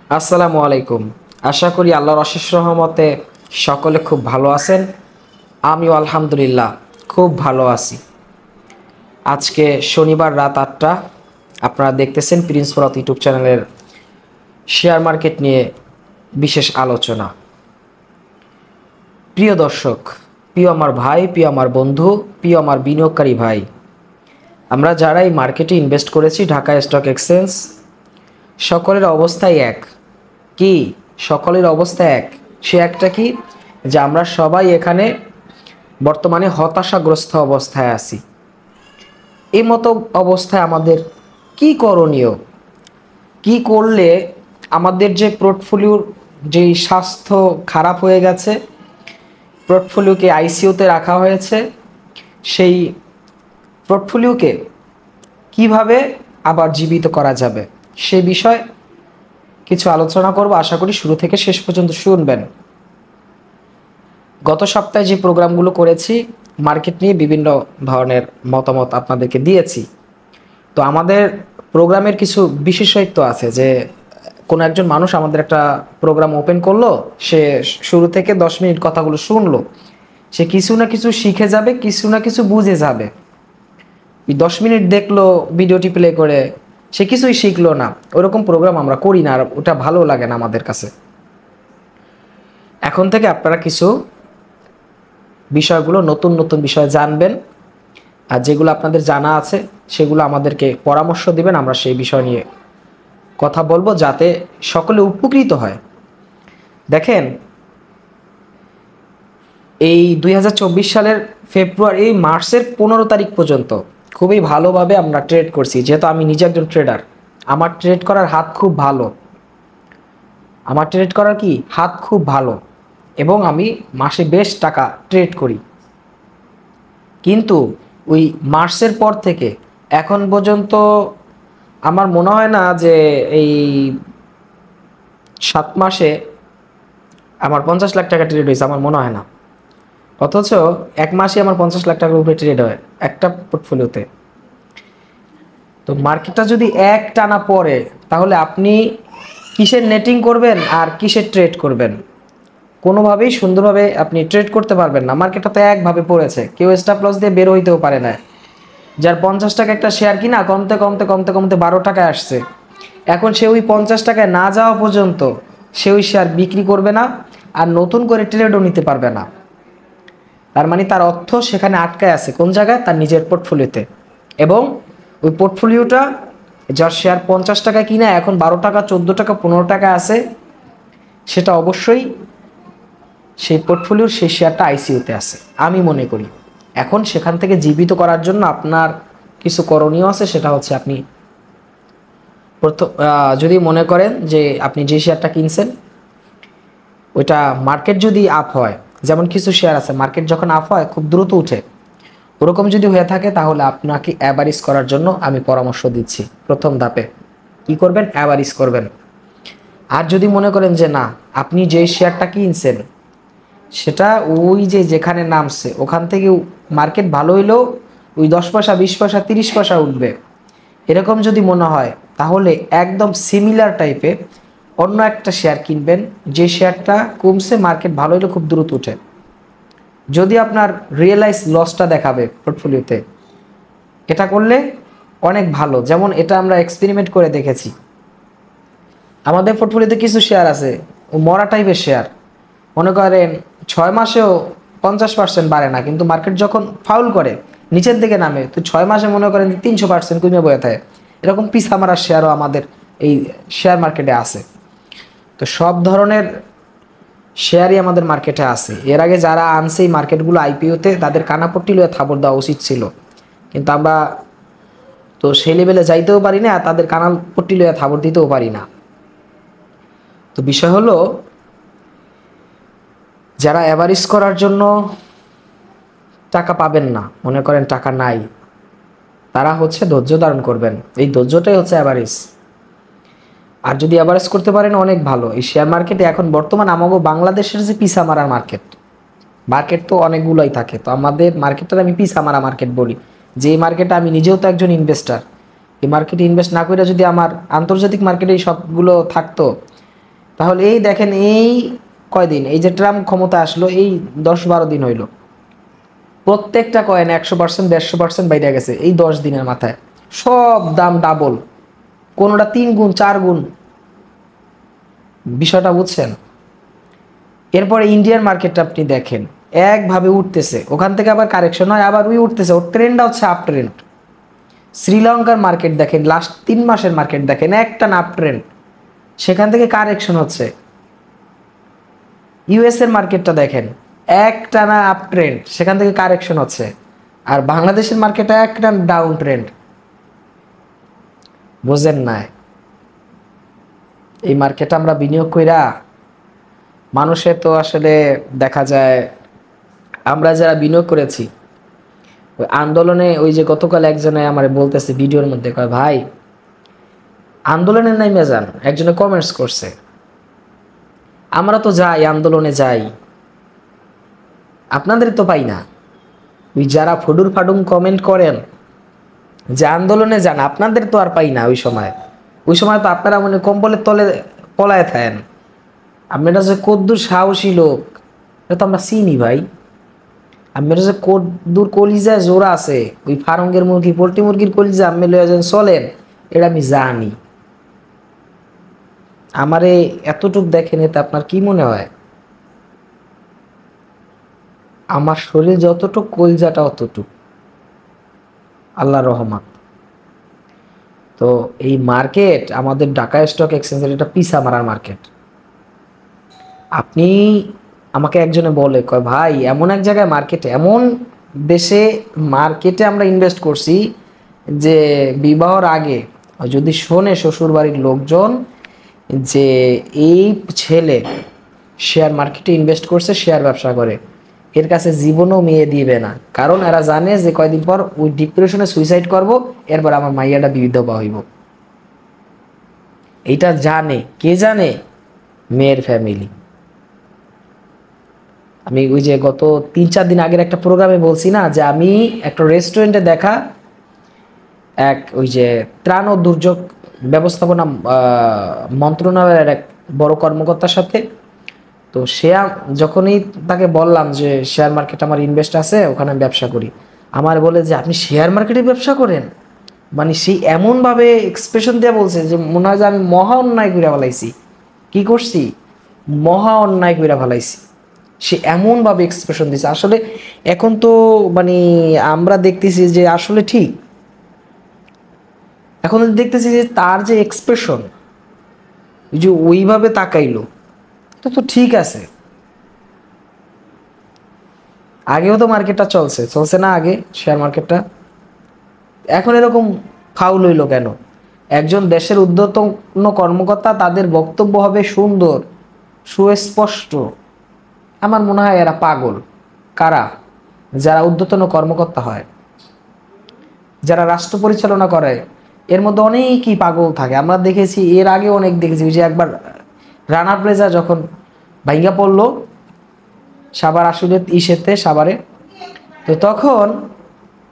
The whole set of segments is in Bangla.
আসসালামু আলাইকুম। আশা করি আল্লাহর অশেষ রহমতে সকলে খুব ভালো আছেন। আমিও আলহামদুলিল্লাহ খুব ভালো আছি। আজকে শনিবার রাত ৮টা, আপনারা দেখতেছেন প্রিন্স ফরাত ইউটিউব চ্যানেলের শেয়ার মার্কেট নিয়ে বিশেষ আলোচনা। প্রিয় দর্শক, প্রিয় আমার ভাই, প্রিয় আমার বন্ধু, প্রিয় আমার বিনিয়োগকারী ভাই, আমরা যারা এই মার্কেটে ইনভেস্ট করেছি ঢাকা স্টক এক্সচেঞ্জ, সকলের অবস্থাই এক। কি? সকলের অবস্থা এক। সে একটা কি, যে আমরা সবাই এখানে বর্তমানে হতাশাগ্রস্ত অবস্থায় আছি। এই মতো অবস্থায় আমাদের কি করণীয়? কি করলে আমাদের যে পোর্টফোলিওর যেই স্বাস্থ্য খারাপ হয়ে গেছে, পোর্টফোলিওকে আইসিইউতে রাখা হয়েছে, সেই পোর্টফোলিওকে কিভাবে আবার জীবিত করা যাবে সে বিষয়ে কিছু আলোচনা করব। আশা করি শুরু থেকে শেষ পর্যন্ত শুনবেন। গত সপ্তাহে যে প্রোগ্রামগুলো করেছি মার্কেট নিয়ে বিভিন্ন ধরনের মতামত আপনাদেরকে দিয়েছি। তো আমাদের প্রোগ্রামের কিছু বিশেষত্ব আছে, যে কোনো একজন মানুষ আমাদের একটা প্রোগ্রাম ওপেন করলো, সে শুরু থেকে 10 মিনিট কথাগুলো শুনলো, সে কিছু না কিছু শিখে যাবে, কিছু না কিছু বুঝে যাবে। 10 মিনিট দেখলো ভিডিওটি প্লে করে, সে কিছুই শিখলো না। ওরকম প্রোগ্রাম আমরা করি না, আর ওটা ভালো লাগে না আমাদের কাছে। এখন থেকে আপনারা কিছু বিষয়গুলো, নতুন নতুন বিষয় জানবেন, আর যেগুলো আপনাদের জানা আছে সেগুলো আমাদেরকে পরামর্শ দিবেন। আমরা সেই বিষয় নিয়ে কথা বলবো যাতে সকলে উপকৃত হয়। দেখেন, এই 2024 সালের ফেব্রুয়ারি মার্চের 15 তারিখ পর্যন্ত খুবই ভালোভাবে আমরা ট্রেড করছি। যেহেতু আমি নিজে একজন ট্রেডার, আমার ট্রেড করার হাত খুব ভালো। আমার ট্রেড করার কি হাত খুব ভালো, এবং আমি মাসে বেশ টাকা ট্রেড করি। কিন্তু ওই মার্চের পর থেকে এখন পর্যন্ত আমার মনে হয় না যে এই 7 মাসে আমার 50 লাখ টাকা ট্রেড হয়েছে, আমার মনে হয় না। অথচ এক মাসে আমার 50 লাখ টাকার উপরে ট্রেড হয় একটা পোর্টফোলিওতে। তো মার্কেটটা যদি এক টানা পড়ে, তাহলে আপনি কিসের নেটিং করবেন আর কিসের ট্রেড করবেন? কোনোভাবেই সুন্দরভাবে আপনি ট্রেড করতে পারবেন না। মার্কেটটা তো একভাবে পড়েছে, কেউ স্টপ লস দিয়ে বের হইতেও পারে না। যার 50 টাকা একটা শেয়ার কিনা কমতে কমতে কমতে কমতে 12 টাকায় আসছে, এখন সে ওই 50 টাকায় না যাওয়া পর্যন্ত সে ওই শেয়ার বিক্রি করবে না, আর নতুন করে ট্রেডও নিতে পারবে না। তার মানে তার অর্থ সেখানে আটকায় আছে কোন জায়গায়? তার নিজের পোর্টফোলিওতে। এবং ওই পোর্টফোলিওটা, যার শেয়ার 50 টাকা কিনা এখন 12 টাকা, 14 টাকা, 15 টাকা আছে, সেটা অবশ্যই সেই পোর্টফোলিওর সেই শেয়ারটা আইসিইউতে আছে আমি মনে করি। এখন সেখান থেকে জীবিত করার জন্য আপনার কিছু করণীয় আছে। সেটা হচ্ছে, আপনি প্রথম যদি মনে করেন যে আপনি যে শেয়ারটা কিনছেন ওইটা মার্কেট যদি আপ হয়, যেমন কিছু শেয়ার আছে মার্কেট যখন আপ হয় খুব দ্রুত উঠে, ওরকম যদি হয়ে থাকে তাহলে আপনাকে অ্যাভারেজ করার জন্য আমি পরামর্শ দিচ্ছি। প্রথম ধাপে কি করবেন? অ্যাভারেজ করবেন। আর যদি মনে করেন যে না, আপনি যে শেয়ারটা কিনছেন সেটা ওই যে যেখানে নামছে ওখান থেকে মার্কেট ভালো হইলেও ওই 10 পয়সা, 20 পয়সা, 30 পয়সা উঠবে, এরকম যদি মনে হয়, তাহলে একদম সিমিলার টাইপের অন্য একটা শেয়ার কিনবেন, যে শেয়ারটা কমছে, মার্কেট ভালো হলে খুব দ্রুত উঠে। যদি আপনার রিয়েলাইজ লসটা দেখাবে পোর্টফোলিওতে, এটা করলে অনেক ভালো। যেমন এটা আমরা এক্সপেরিমেন্ট করে দেখেছি। আমাদের পোর্টফোলিওতে কিছু শেয়ার আছে ও মরা টাইপের শেয়ার, মনে করেন 6 মাসেও 50% বাড়ে না, কিন্তু মার্কেট যখন ফাউল করে নিচের দিকে নামে, তো 6 মাসে মনে করেন 300% কমে বয়ে থাকে। এরকম পিছা মারার শেয়ারও আমাদের এই শেয়ার মার্কেটে আছে। তো সব ধরনের শেয়ারই আমাদের মার্কেটে আছে। এর আগে যারা আনছে এই মার্কেটগুলো আইপিওতে, তাদের কানাপট্টি লয়ে থাবর দেওয়া উচিত ছিল, কিন্তু আমরা তো সেই লেভেলে যাইতেও পারি না, আর তাদের কানাল পট্টি লয়ে থাবর দিতেও পারি না। তো বিষয় হলো, যারা অ্যাভারেজ করার জন্য টাকা পাবেন না, মনে করেন টাকা নাই, তারা হচ্ছে ধৈর্য ধারণ করবেন। এই ধৈর্যটাই হচ্ছে অ্যাভারেজ। আর যদি অ্যাভারেজ করতে পারেন অনেক ভালো। এই শেয়ার মার্কেটে এখন বর্তমান আমাগো বাংলাদেশের যে পিছা মারার মার্কেট, মার্কেট তো অনেকগুলোই থাকে, তো আমাদের মার্কেটটা আমি পিছা মারা মার্কেট বলি। যে মার্কেটে আমি নিজেও তো একজন ইনভেস্টার, এই মার্কেটে ইনভেস্ট না করে যদি আমার আন্তর্জাতিক মার্কেটে সবগুলো থাকতো, তাহলে এই দেখেন এই কয়দিন, এই যে ট্রাম্প ক্ষমতা আসলো এই 10-12 দিন হইল, প্রত্যেকটা কয়েন 100% 150% বাইরে গেছে এই 10 দিনের মাথায়, সব দাম ডাবল, কোনোটা 3 গুণ 4 গুণ। বিষয়টা বুঝছেন? এরপরে ইন্ডিয়ান মার্কেটটা আপনি দেখেন, একভাবে উঠতেছে, ওখান থেকে আবার কারেকশন হয়, আবার ওই উঠতেছে, ওর ট্রেন্ডটা হচ্ছে আপ ট্রেন্ড। শ্রীলঙ্কার মার্কেট দেখেন, লাস্ট 3 মাসের মার্কেট দেখেন, একটা না আপ ট্রেন্ড, সেখান থেকে কারেকশন হচ্ছে। ইউএস এর মার্কেটটা দেখেন, একটা না আপ ট্রেন্ড, সেখান থেকে কারেকশন হচ্ছে। আর বাংলাদেশের মার্কেটে একটা ডাউন ট্রেন্ড। বুঝেন না? এই মার্কেটে আমরা বিনিয়োগ কইরা মানুষের তো আসলে দেখা যায়, আমরা যারা বিনিয়োগ করেছি ওই আন্দোলনে, ওই যে গতকাল একজনে আমার বলতেছে ভিডিওর মধ্যে, কয় ভাই আন্দোলনে নাইমে যান, একজনে কমেন্টস করছে, আমরা তো যাই আন্দোলনে যাই, আপনাদের তো পাই না। ওই যারা ফুডুর ফাডুম কমেন্ট করেন যে আন্দোলনে যান, আপনাদের তো আর পাই না। ওই সময় তো আপনারা মনে কম্বলের তলে পলায় থাকেন। আপনারা যে কদ্দুর সাহসী লোক, এটা তো আমরা চিনি ভাই। আপনারা যে কদ্দুর কলিজায় জোড়া আছে, ওই ফারঙ্গের মুরগি পোল্ট্রি মুরগির কলিজা আপনি লয়ে যান চলেন, এটা আমি জানি। আমারে এতটুক দেখেন, এতে আপনার কি মনে হয়? আমার শরীর যতটুক, কলিজাটা অতটুক, আল্লাহর রহমত। তো এই মার্কেট আমাদের ঢাকা স্টক এক্সচেঞ্জের এটা পিছা মারার মার্কেট। আপনি আমাকে একজনে বলে, কয় ভাই এমন এক জায়গায় মার্কেটে, এমন দেশে মার্কেটে আমরা ইনভেস্ট করছি যে বিবাহর আগে যদি শোনে শ্বশুর বাড়ির লোকজন যে এই ছেলে শেয়ার মার্কেটে ইনভেস্ট করছে, শেয়ার ব্যবসা করে, এর কাছে জীবনও মেয়ে দিবে না, কারণ এরা জানে যে কয়দিন পর ওই ডিপ্রেশনে সুইসাইড করব, এরপর আমার মাইয়াটা বিধবা হইব। এইটা জানে, কে জানে? মেয়ের ফ্যামিলি। আমি ওই যে গত 3-4 দিন আগের একটা প্রোগ্রামে বলছি না, যে আমি একটা রেস্টুরেন্টে দেখা এক ওই যে ত্রাণ ও দুর্যোগ ব্যবস্থাপনা মন্ত্রণালয়ের এক বড় কর্মকর্তার সাথে, তো সে যখনই তাকে বললাম যে শেয়ার মার্কেট আমার ইনভেস্ট আছে, ওখানে আমি ব্যবসা করি, আমার বলে যে আপনি শেয়ার মার্কেটে ব্যবসা করেন, মানে সেই এমনভাবে এক্সপ্রেশন দিয়ে বলছে যে মনে হয় যে আমি মহা অন্যায় করে ফেলাইছি। কি করছি? মহা অন্যায় করে ফেলাইছি। সে এমনভাবে এক্সপ্রেশন দিছে, আসলে এখন তো মানে আমরা দেখতেছি যে আসলে ঠিক, এখন দেখতেছি যে তার যে এক্সপ্রেশন, যে ওইভাবে তাকাইলো, এটা তো ঠিক আছে। আগেও তো মার্কেটটা চলছে না আগে শেয়ার মার্কেটটা, এখন এরকম ফাউল হইলো কেন? একজন দেশের ঊর্ধ্বতন কর্মকর্তা, তাদের বক্তব্য হবে সুন্দর সুস্পষ্ট। আমার মনে হয় এরা পাগল। কারা? যারা ঊর্ধ্বতন কর্মকর্তা হয়, যারা রাষ্ট্র পরিচালনা করে, এর মধ্যে অনেকই পাগল থাকে। আমরা দেখেছি, এর আগে অনেক দেখেছি, যে একবার রানা প্লেজা যখন ভাইঙ্গা পড়লো সাভার আসলে ইসেতে সাভারে, তো তখন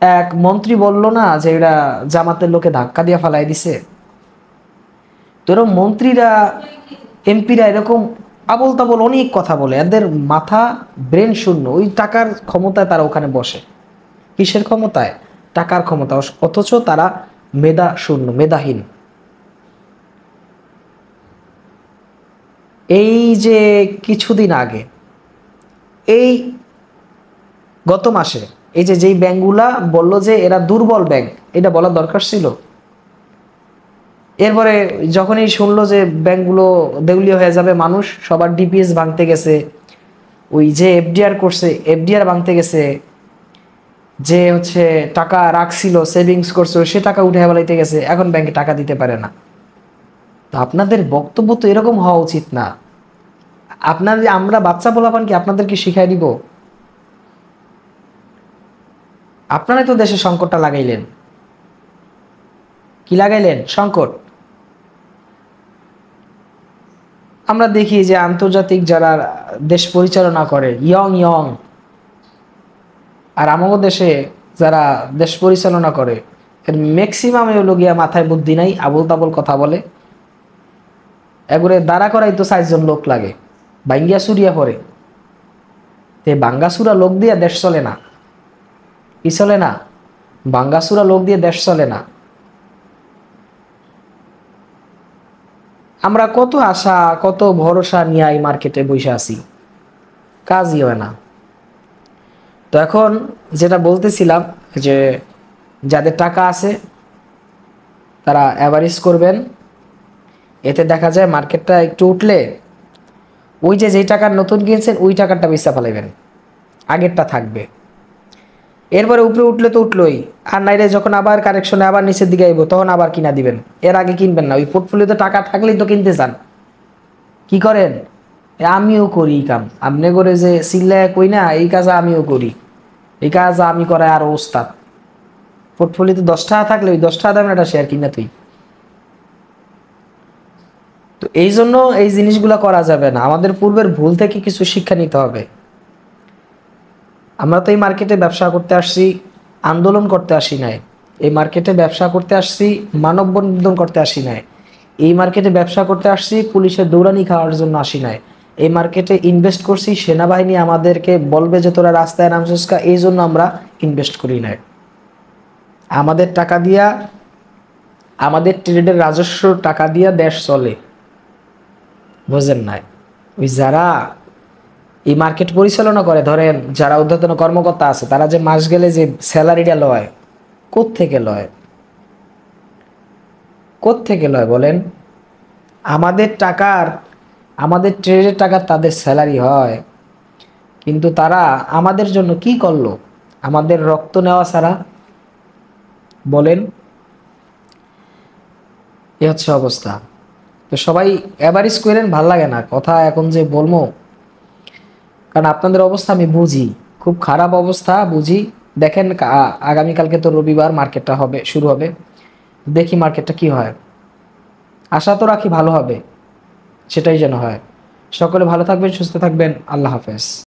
এক মন্ত্রী বলল না যে এরা জামাতের লোকে ধাক্কা দিয়ে ফালাই দিছে। তো এরকম মন্ত্রীরা, এমপিরা এরকম আবল তাবল অনেক কথা বলে, এদের মাথা ব্রেন শূন্য। ওই টাকার ক্ষমতায় তারা ওখানে বসে। কিসের ক্ষমতায়? টাকার ক্ষমতা, অথচ তারা মেধা শূন্য, মেধাহীন। এই যে কিছুদিন আগে, এই গত মাসে, এই যে যেই ব্যাংকগুলা বলল যে এরা দুর্বল ব্যাংক, এটা বলার দরকার ছিল। এরপরে যখনই শুনলো যে ব্যাংকগুলো দেউলিয়া হয়ে যাবে, মানুষ সবার ডিপিএস ভাঙতে গেছে, ওই যে এফডিআর করছে এফডিআর ভাঙতে গেছে, যে হচ্ছে টাকা রাখছিল সেভিংস করছে সে টাকা উঠে বেলাইতে গেছে, এখন ব্যাংকে টাকা দিতে পারে না। তো আপনাদের বক্তব্য তো এরকম হওয়া উচিত না। আপনাদের, আমরা বাচ্চা পোলাপান কি আপনাদেরকে শিখাই দিব? আপনারাই তো দেশে সংকটটা লাগাইলেন। কি লাগাইলেন? সংকট। আমরা দেখি যে আন্তর্জাতিক যারা দেশ পরিচালনা করে, ইয়ং, আর আমাদের দেশে যারা দেশ পরিচালনা করে এর ম্যাক্সিমাম হলো গিয়া মাথায় বুদ্ধি নাই, আবল তাবল কথা বলে। এগুলো দাঁড়া করাই তো 4 জন লোক লাগে, ভাঙ্গিয়া সুরিয়া পরে। তে বাঙ্গাসুরা লোক দিয়ে দেশ চলে না, কি চলে না? বাঙ্গাসুরা লোক দিয়ে দেশ চলে না। আমরা কত আশা কত ভরসা নিয়ে এই মার্কেটে বসে আছি, কাজই হয় না। তো এখন যেটা বলতেছিলাম যে যাদের টাকা আছে তারা অ্যাভারেজ করবেন, এতে দেখা যায় মার্কেটটা একটু উঠলে ওই যে যেই টাকার নতুন কিনছেন ওই টাকাটা বেচা ফেলাইবেন, আগেরটা থাকবে। এরপরে উপরে উঠলে তো উঠলোই, আর নাইলে যখন আবার কারেকশনে আবার নিচের দিকে আইব তখন আবার কিনা দিবেন, এর আগে কিনবেন না। ওই পোর্টফোলিওতে টাকা থাকলেই তো কিনতে চান। কি করেন? আমিও করি এই কাম, আপনি করে যে চিল্লায় কই না, এই কাজ আমিও করি। এই কাজ আমি করাই আর ওস্তাদ। পোর্টফোলিওতে 10 টাকা থাকলে ওই 10 টাকা দামের একটা শেয়ার কিনা তুই। তো এই জন্য এই জিনিসগুলো করা যাবে না, আমাদের পূর্বের ভুল থেকে কিছু শিক্ষা নিতে হবে। আমরা তো এই মার্কেটে ব্যবসা করতে আসছি, আন্দোলন করতে আসি নাই। এই মার্কেটে ব্যবসা করতে আসছি, মানববন্ধন করতে আসি নাই। এই মার্কেটে ব্যবসা করতে আসছি, পুলিশের দৌড়ানি খাওয়ার জন্য আসি নাই। এই মার্কেটে ইনভেস্ট করছি, সেনাবাহিনী আমাদেরকে বলবে যে তোরা রাস্তায় নামছিস কা, এই জন্য আমরা ইনভেস্ট করি নাই। আমাদের টাকা দিয়া, আমাদের ট্রেডের রাজস্ব টাকা দিয়া দেশ চলে, বোঝেন নাই? ওই যারা এই মার্কেট পরিচালনা করে, ধরেন যারা ঊর্ধ্বতন কর্মকর্তা আছে, তারা যে মাস গেলে যে স্যালারিটা লয়, কোত্থেকে লয়? কোত্থেকে লয় বলেন? আমাদের টাকার, আমাদের ট্রেডের টাকা তাদের স্যালারি হয়, কিন্তু তারা আমাদের জন্য কি করলো আমাদের রক্ত নেওয়া ছাড়া? বলেন, এ হচ্ছে অবস্থা। তো সবাই এভারেজ করেন, ভাল লাগে না কথা এখন যে বলবো, কারণ আপনাদের অবস্থা আমি বুঝি, খুব খারাপ অবস্থা বুঝি। দেখেন আগামীকালকে তো রবিবার, মার্কেটটা হবে, শুরু হবে, দেখি মার্কেটটা কি হয়। আশা তো রাখি ভালো হবে, সেটাই যেন হয়। সকলে ভালো থাকবেন, সুস্থ থাকবেন, আল্লাহ হাফেজ।